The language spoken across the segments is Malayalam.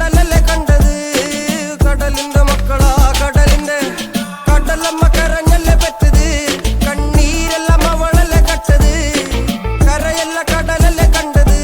കടലല്ലേ കണ്ടത് കടലിന്റെ മക്കളാ കടലിന്റെ കടലമ്മ കരഞ്ഞല്ലേ പെറ്റത് കണ്ണീരെല്ലാം അവളല്ലേ കട്ടത് കരയല്ല കടലല്ലേ കണ്ടത്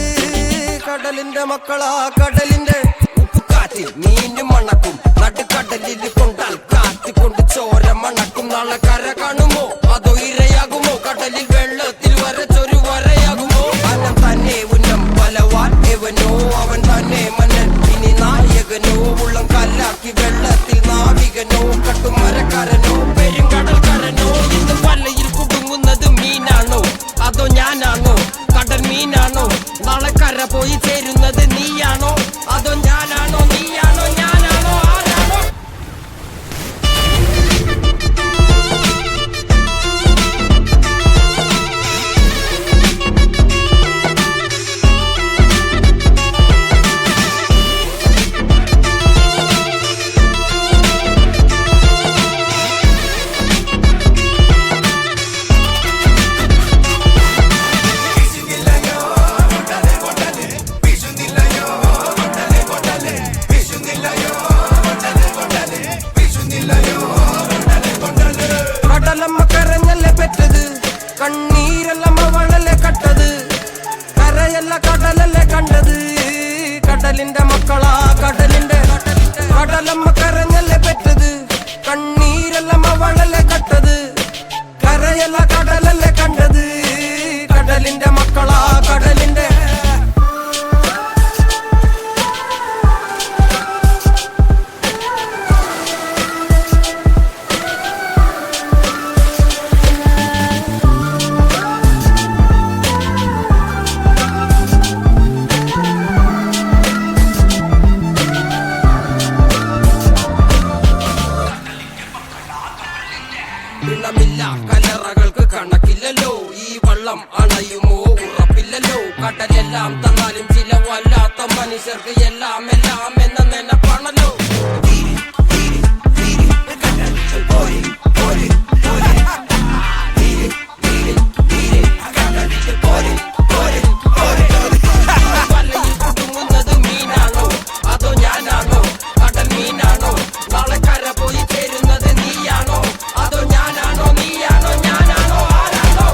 കടലിന്റെ മക്കളാ കടലിന്റെ ഉപ്പുകാറ്റിൽ മീനും മണക്കും നടുക്കടലിൽ കൊണ്ടാൽ കാറ്റിക്കൊണ്ട് ചോര മണക്കും നാളെ കര കാണുമോ അതോ ഇരയാകുമോ കടലിൽ വെള്ളത്തിൽ വരച്ചൊരു വരയാകുമോ അനം തന്നെ ഉന്നം ബലവാൻ എവനോ അവൻ തന്നെ മന്നൻ ഇനി നായകനോ ഉള്ളം കല്ലാക്കി വെള്ളത്തിൽ നാവികനോ കട്ടുമരക്കാരനോ പെരുങ്കടൽക്കാരനോ ഇന്ന് വലയിൽ കുടുങ്ങുന്നത് മീനാണോ അതോ ഞാനാണോ കടൽ മീനാണോ നാളെ കര പോയി ചേരുന്നത് നീയാണോ അതോ ഞാനാണോ നീയാണോ ഞാനാണോ ആരാണോ കടലമ്മ കരഞ്ഞല്ലേ പെറ്റത് കണ്ണീരെല്ലാം അവളല്ലേ കട്ടത് കരയല്ല കടലല്ലേ കണ്ടത് കടലിന്റെ മക്കളാ കടലിന്റെ കടലമ്മ കരഞ്ഞല്ലേ പെറ്റത് കണ്ണീരെല്ലാം അവളല്ലേ കട്ടത് കരയല്ല കടലല്ലേ കണ്ടത് കടലിന്റെ മക്കളാ കടലിന്റെ ില്ല കലറകൾക്ക് കണക്കില്ലല്ലോ ഈ വള്ളം അണയുമോ ഉറപ്പില്ലല്ലോ കടലെല്ലാം തന്നാലും ചില വല്ലാത്ത മനുഷ്യർക്ക് എല്ലാം എല്ലാം എന്ന നെനപ്പാണല്ലോ വലയിൽ കുടുങ്ങുന്നത് മീനാണോ അതോ ഞാനാണോ കടൽ മീനാണോ നാളെ കര പോയി ചേരുന്നത് നീയാണോ അതോ ഞാനാണോ നീയാണോ ഞാനാണോ ആരാണോ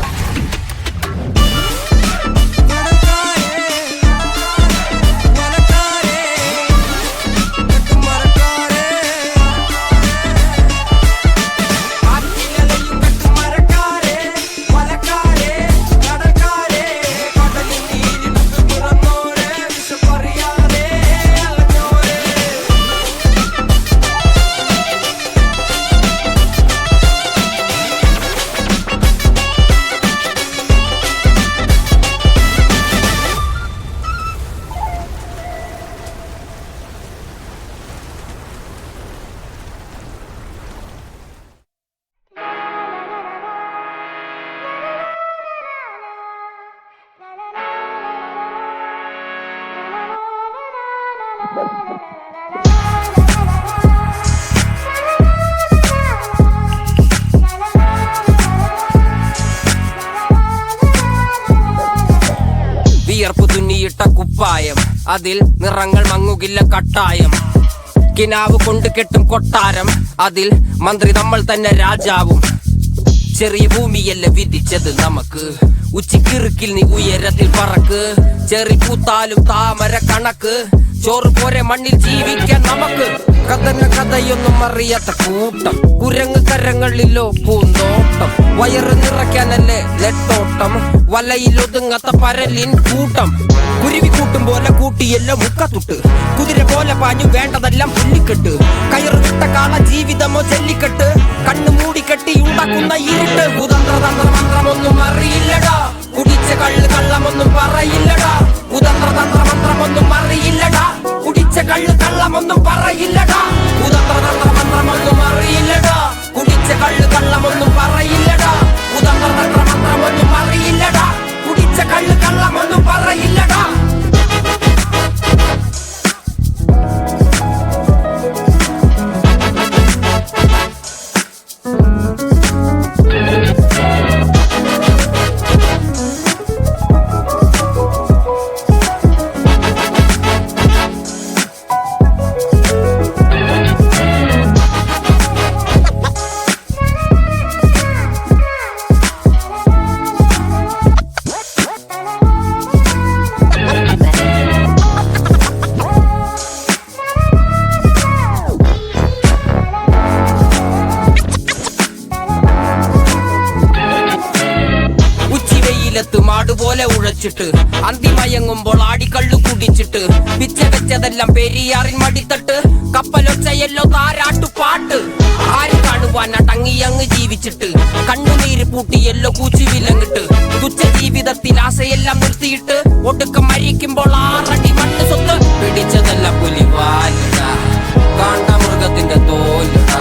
വിയർപ്പ് തുന്നിയിട്ട കുപ്പായം അതിൽ നിറങ്ങൾ മങ്ങുകില്ല കട്ടായം കിനാവ് കൊണ്ട് കെട്ടും കൊട്ടാരം അതിൽ മന്ത്രി നമ്മൾ തന്നെ രാജാവും ചെറിയ ഭൂമിയല്ല വിധിച്ചത് നമുക്ക് ഉച്ചക്കിറുക്കിൽ നീ ഉയരത്തിൽ പറക്ക് ചെറി പൂത്താലും താമര കണക്ക് ചോറ് പോരെ മണ്ണിൽ ജീവിക്കാൻ നമുക്ക് കഥന കഥയൊന്നും അറിയാത്ത കൂട്ടം കുരങ്ങ് കരങ്ങളിലോ പൂന്തോട്ടം വയറ് നിറയ്ക്കാനല്ലേ നെട്ടോട്ടം വലയിൽ ഒതുങ്ങാത്ത പരലിൻ കൂട്ടം കുരുവി കൂട്ടും പോലെ കൂട്ടിയല്ലോ മുക്കത്തുട്ട് കുതിര പോലെ പാഞ്ഞു വേണ്ടതെല്ലാം പുല്ലിക്കെട്ട് കയറ് വിട്ട കാള ജീവിതമോ ജല്ലിക്കെട്ട് കണ്ണു മൂടിക്കെട്ടി ഉണ്ടാക്കുന്ന ഇരുട്ട് കുതന്ത്രതന്ത്രമന്ത്രമൊന്നും അറിയില്ലടാ കുടിച്ച കള്ള് കള്ളമൊന്നും പറയില്ലടാ കുതന്ത്രതന്ത്രമന്ത്രമൊന്നും അറിയില്ലടാ കുടിച്ച കള്ള് കള്ളമൊന്നും പറയില്ലടാ കുതന്ത്രതന്ത്രമന്ത്രമൊന്നും അറിയില്ലടാ കുടിച്ച കള്ള് കള്ളമൊന്നും പറയില്ലടാ കുതന്ത്രതന്ത്രമന്ത്രമൊന്നും അറിയില്ലടാ കുടിച്ച കള്ള് കള്ളമൊന്നും പറയില്ലടാ പിടിച്ചിട്ട് അന്തിമയങ്ങുമ്പോൾ ആടിക്കള്ളു കുടിച്ചിട്ട് പിച്ച വെച്ചതെല്ലാം പെരിയാറിൻ മടിത്തട്ട് കപ്പലൊച്ചയല്ലോ താരാട്ടുപാട്ട് ആര് കാണുവാൻ അടങ്ങിയങ്ങ് ജീവിച്ചിട്ട് കണ്ണുനീര് പൂട്ടിയല്ലോ കൂച്ചി വിലങ്ങിട്ട് തുച്ഛ ജീവിതത്തിൽ ആശയെല്ലാം നിർത്തിയിട്ട് ഒടുക്കം മരിക്കുമ്പോൾ 6 അടി മണ്ണ് സ്വത്ത് പിടിച്ചതെല്ലാം പുലിവാലിട കാണ്ട മൃഗത്തിന്റെ തോലിട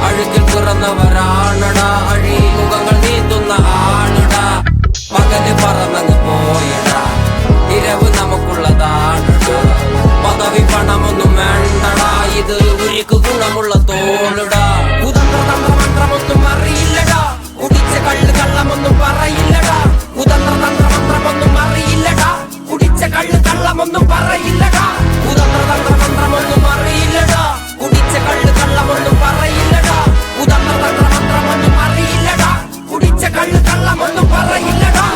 അഴുകിൽ പിറന്നവരാണടാ അഴിമുഖങ്ങൾ നീന്തുന്ന ആണടാ പകല് പറന്നങ്ങ് പോയടാ ഇരവ് നമുക്കുള്ളതാണടാ പദവി പണമൊന്നും വേണ്ടടാ ഇത് ഉരുക്ക് ഗുണമുള്ള തോളിടാ കുതന്ത്രതന്ത്രമന്ത്രമൊന്നും അറിയില്ലടാ കുടിച്ച കള്ള് കള്ളമൊന്നും പറയില്ലടാ കുതന്ത്രതന്ത്രമന്ത്രമൊന്നും അറിയില്ലടാ കുടിച്ച കള്ള് കള്ളമൊന്നും പറയില്ലടാ കുതന്ത്രതന്ത്രമന്ത്രമൊന്നും അറിയില്ലടാ കുടിച്ച കള്ള് കള്ളമൊന്നും പറയില്ലടാ കുതന്ത്രതന്ത്രമന്ത്രമൊന്നും അറിയില്ലടാ കുടിച്ച കള്ള് കള്ളമൊന്നും പറയില്ലടാ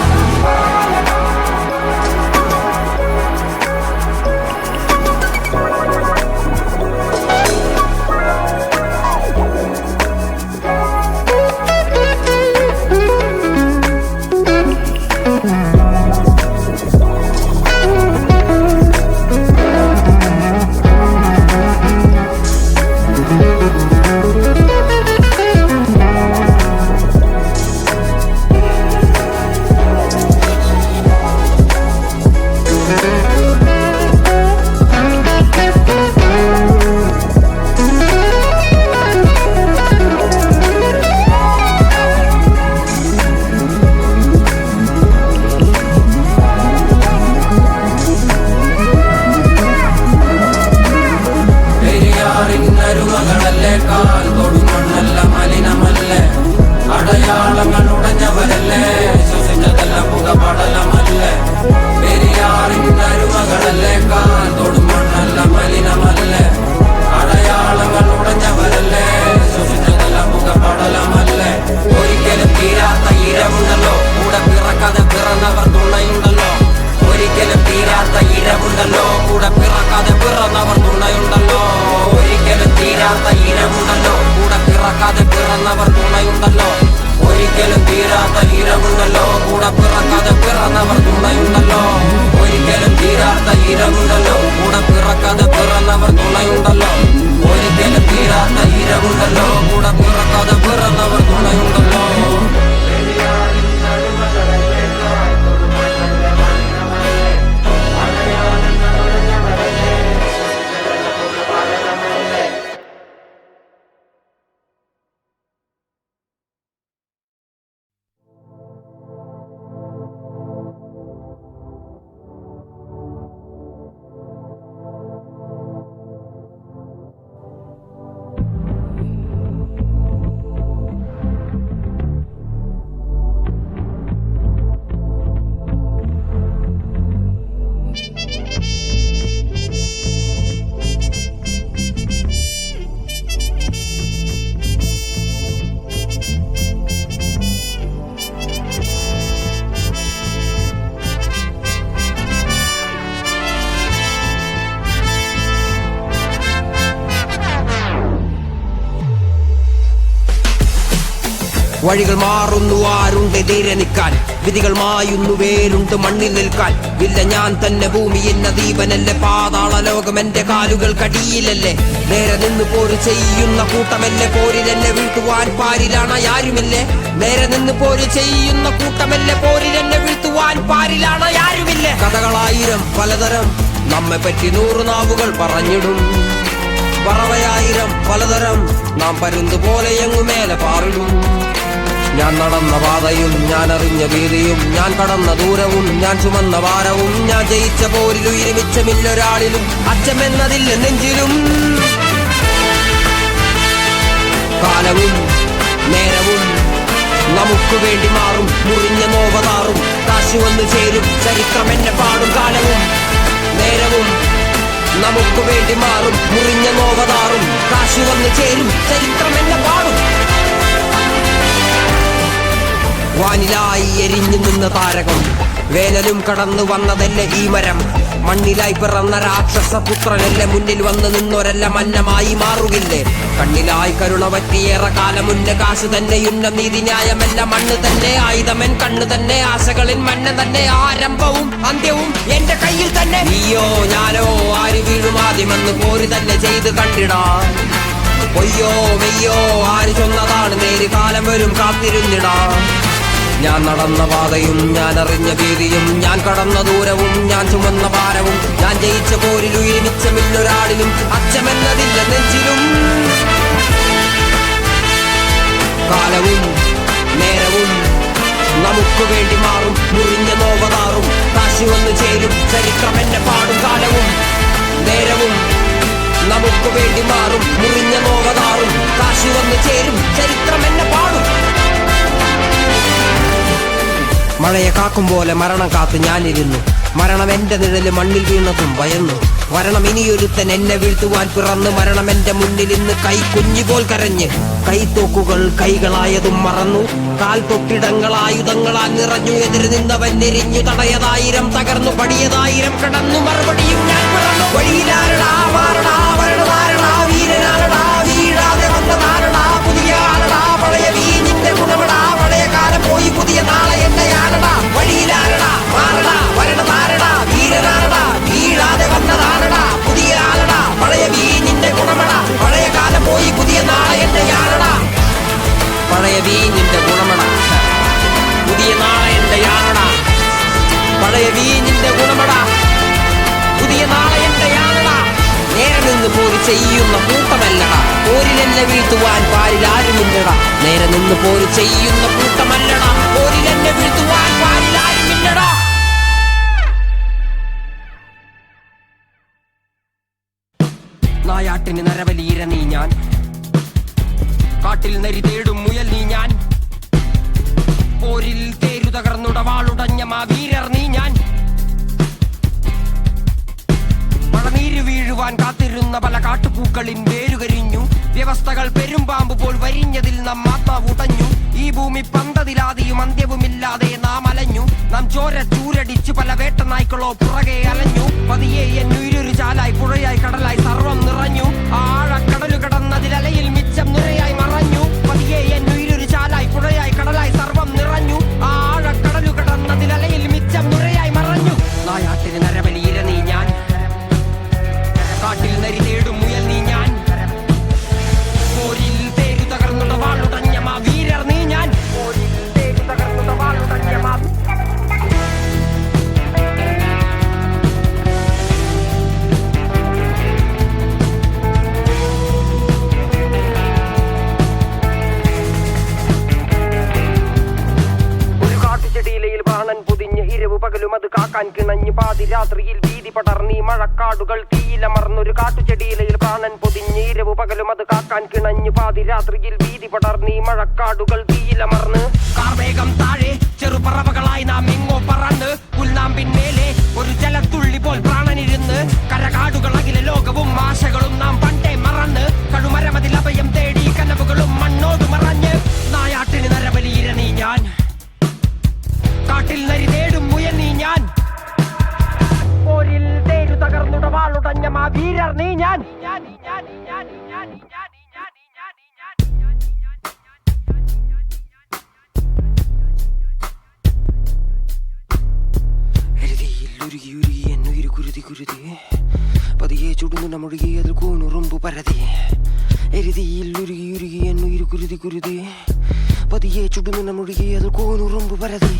വഴികൾ മാറുന്നു ആരുണ്ട് തീരനിക്കാൻ വിധികൾ മായുന്നു വേരുണ്ട് മണ്ണിൽ നിൽക്കാൻ ഇല്ല ഞാൻ തന്നെ ഭൂമിയിൽ നദീപനല്ലേ പാതാള ലോകം എന്റെ കാലുകൾ കടിയിലല്ലേ നേരെ നിന്ന് പോര് ചെയ്യുന്ന കൂട്ടമല്ലേ പോരിലെന്നെ വീഴ്ത്തുവാൻ പാരിലാണ് ആരുമില്ലേ നേരെ നിന്ന് പോര് ചെയ്യുന്ന കൂട്ടമല്ലേ പോരിലെന്നെ വീഴ്ത്തുവാൻ പാരിലാണ് ആരുമില്ലേ കഥകളായിരം പലതരം നമ്മെ പറ്റി 100 നാവുകൾ പറഞ്ഞിടും പറവയായിരം പലതരം നാം പരുന്ത് പോലെ എങ്ങുമേലെ പാറിടും ഞാൻ നടന്ന പാതയും ഞാൻ അറിഞ്ഞ വീതിയും ഞാൻ കടന്ന ദൂരവും ഞാൻ ചുമന്ന ഭാരവും ഞാൻ ജയിച്ച പോരിൽ ഉയരുമിച്ചമില്ലൊരാളിലും അച്ചമെന്നതില്ല നെഞ്ചിലും കാലവും നേരവും നമുക്ക് വേണ്ടി മാറും മുറിഞ്ഞ നോവതാറും കാശു വന്ന് ചേരും ചരിത്രം എന്നെ പാടും കാലവും നേരവും നമുക്ക് വേണ്ടി മാറും മുറിഞ്ഞ നോവതാറും കാശു വന്ന് ചേരും ചരിത്രം എന്നെ പാടും വാനിലായി എരിഞ്ഞു നിന്ന താരകം, വേനലും കടന്നു വന്നതല്ലേ ഈ മരം. മണ്ണിലായി പിറന്ന രാക്ഷസപുത്രനല്ലേ, മുന്നിൽ വന്ന് നിന്നൊരല്ല മന്നമായി മാറുകില്ലേ. കണ്ണിലായി കരുണ പറ്റിയേറെ കാലം മുന്നേ, കാശ് തന്നെ ഉന്നം നീതിന്യായമല്ല മണ്ണ് തന്നെ ആയുധമൻ കണ്ണ് തന്നെ, ആശകളിൻ മണ്ണ് തന്നെ ആരംഭവും അന്ത്യവും എന്റെ കയ്യിൽ തന്നെ. നീയോ ഞാനോ ആര് വീഴും ആദ്യമെന്ന് പോരി തന്നെ ചെയ്ത് കണ്ടിടാൻ. പൊയ്യോ മെയ്യോ ആര് ചൊന്നതാണ് നേര്, കാലം വരും കാത്തിരുന്നിടാ. ഞാൻ നടന്ന പാതയും ഞാൻ അറിഞ്ഞ ഭീതിയും, ഞാൻ കടന്ന ദൂരവും ഞാൻ ചുമന്ന ഭാരവും, ഞാൻ ജയിച്ച പോരിൽ ഉയമിച്ചമില്ലൊരാളിലും അച്ചമെന്നതില്ല നെഞ്ചിലും. കാലവും നേരവും നമുക്ക് വേണ്ടി മാറും, മുറിഞ്ഞ നോവതാറും കാശി വന്നു ചേരും, ചരിത്രം എന്നെ പാടും. കാലവും നേരവും നമുക്ക് വേണ്ടി മാറും, മുറിഞ്ഞ നോവതാറും കാശി വന്നു ചേരും, ചരിത്രം എന്നെ പാടും. മഴയെ കാക്കും പോലെ മരണം കാത്ത് ഞാനിരുന്നു, മരണം എന്റെ നിഴല് മണ്ണിൽ വീണതും ഭയന്നു. വരണം ഇനിയൊരുത്തൻ എന്നെ വീഴ്ത്തുവാൻ പിറന്ന്, മരണം എന്റെ മുന്നിൽ ഇന്ന് കൈ കുഞ്ഞുപോൽ കരഞ്ഞ്. കൈത്തോക്കുകൾ കൈകളായതും മറന്നു, കാൽ തൊട്ടിടങ്ങൾ ആയുധങ്ങളാൽ നിറഞ്ഞു. എതിര് നിന്നവൻ എരിഞ്ഞു, തടയതായിരം തകർന്നു, പടിയതായിരം കടന്നു, മറുപടിയും ഞാൻ പിറന്നു. വഴിയിലാരടാ മാറടാ വരണതാരടാ, വീരനാരടാ വീഴാതെ വന്നതാരടാ, പുതിയ ആരടാ പഴയ വീഞ്ഞിന്റെ ഗുണമടാ, പഴയ കാലം പോയി പുതിയ നാളെ എന്നെയാരടാ. വഴിയിലാരടാ മാറടാ വരണതാരടാ, വീരനാരടാ വീഴാതെ വന്നതാരടാ, പുതിയ ആരടാ പഴയ വീഞ്ഞിന്റെ ഗുണമടാ, പഴയ കാലം പോയി പുതിയ നാളെ എന്നെയാരടാ. പഴയ വീഞ്ഞിന്റെ ഗുണമടാ, പുതിയ നാളെ എന്നെയാരടാ. പഴയ വീഞ്ഞിന്റെ ഗുണമടാ, പുതിയ നാളെ എന്നെയാരടാ. നേരെ നിന്ന് പോരി ചെയ്യുന്ന കൂട്ടമല്ലടാ, പോരിലെന്നെ വീഴ്ത്തുവാൻ പാരിൽ ആരുമില്ലടാ. നേരെ നിന്ന് പോരി ചെയ്യുന്ന കൂട്ടമല്ലടാ, പോരിലെന്നെ വീഴ്ത്തുവാൻ പാരിൽ ആരുമില്ലടാ. നായാട്ടിന് നരബലിയിര നീ ഞാൻ, കാട്ടിൽ നരി തേടും മുയൽ നീ ഞാൻ, പോരിൽ തേരു തകർന്നുടവാളുടഞ്ഞ മാവീരർ നീ ഞാൻ. മഴനീര് വീഴുവാൻ കാത്തിരുന്ന പല കാട്ടുപൂക്കളിൻ വേരുകരിഞ്ഞു, വ്യവസ്ഥകൾ പെരുമ്പാമ്പ് പോൽ വരിഞ്ഞതിൽ നാം ആത്മാവുടഞ്ഞു. ഈ ഭൂമി പന്തതിലാതെയും അന്ത്യവുമില്ലാതെ നാം അലഞ്ഞു, നാം ചോര ചൂരടിച്ചു പല വേട്ട നായ്ക്കളോ പുറകെ അലഞ്ഞു. പതിയെ എന്നുയിരൊരു ചാലായി പുഴയായി കടലായി സർവം നിറഞ്ഞു, ആഴക്കടലു കടന്നതിലലയിൽ മിച്ചം നിറയായി മറഞ്ഞു. പതിയെ എന്നുയിരൊരു ചാലായി പുഴയായി കടലായി സർവം നിറഞ്ഞു, ആഴക്കടലു കടന്നതിലലയിൽ മിച്ചം നിറയായി മറഞ്ഞു. നായാട്ടിന് നരബലിയിര നീ ഞാൻ, കാട്ടിൽ നരി തേടും മുയൽ നീ ഞാൻ, പോരിൽ തേരു തകർന്നുടവാളുടഞ്ഞ മാവീരർ നീ ഞാൻ, പോരിൽ തേരു തകർന്നുടവാളുടഞ്ഞ മാ. ഒരു കാട്ടുചെടിയിലയിൽ പ്രാണൻ പൊതിഞ്ഞ് ഇരവു പകലും അത് കാക്കാൻ കിണഞ്ഞ്, പാതിരാത്രിയിൽ വീതി പടർന്നീ മഴക്കാടുകൾ തീയിലമർന്നൊരു കാട്ടുചെടിയിലയിൽ പ്രാണൻ പൊതിഞ്ഞ് ഇരവു പകലും അത് കാക്കാൻ കിണഞ്ഞ്, പാതിരാത്രിയിൽ വീതി പടർന്നീ മഴക്കാടുകൾ തീയിലമർന്ന്. കാർമേഘം താഴെ ചെറുപറവകളായി നാം എങ്ങോ പറന്ന്, പുൽനാമ്പിന്മേലെ ഒരു ജലത്തുള്ളി പോൽ പ്രാണനിരുന്ന്, കരകാടുകൾ അഖില ലോകവും ആശകളും നാം പണ്ടേ മറന്ന്, കഴുമരമതിൽ അഭയം തേടി കനവുകളും മണ്ണോട് മറഞ്ഞ്. നായാട്ടിന് നരബലിയിര നീ ഞാൻ, കാട്ടിൽ നരി തേടും മുയൽ നീ ഞാൻ, പോരിൽ തേരു തകർന്നുടവാളുടഞ്ഞ മാവീരർ നീ ഞാൻ. പതിയെ ചുടുന്ന മുഴുകി അതിൽ കൂനുറുമ്പു പരതി, എരുതിയിൽ ഉരുകി എന്നുയിരു കുരുതി കുരുതി, പതിയെ ചുടുന്ന മുഴുകി അതിൽ കൂനുറുമ്പു പരതി.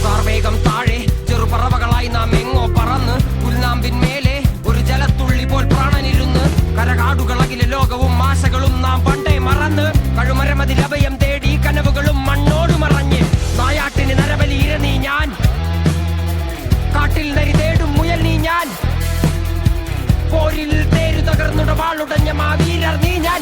കാർമേഘം താഴെ ചെറുപറവകളായി നാം എങ്ങോ പറന്ന്, പുൽനാമ്പിന്മേലെ ഒരു ജലത്തുള്ളി പോൽ പ്രാണനിരുന്ന്, കരകാടുകൾ അഖില ലോകവും ആശകളും നാം പണ്ടേ മറന്ന്, കഴുമരമതിൽ അഭയം തേടി കനവുകളും മണ്ണോട് മറഞ്ഞ്. നായാട്ടിന് നരബലിയിര നീ ഞാൻ, കാട്ടിൽ നരി തേടും മുയൽ നീ ഞാൻ, പോരിൽ തേരു തകർന്നുടവാളുടഞ്ഞ മാവീരർ നീ ഞാൻ.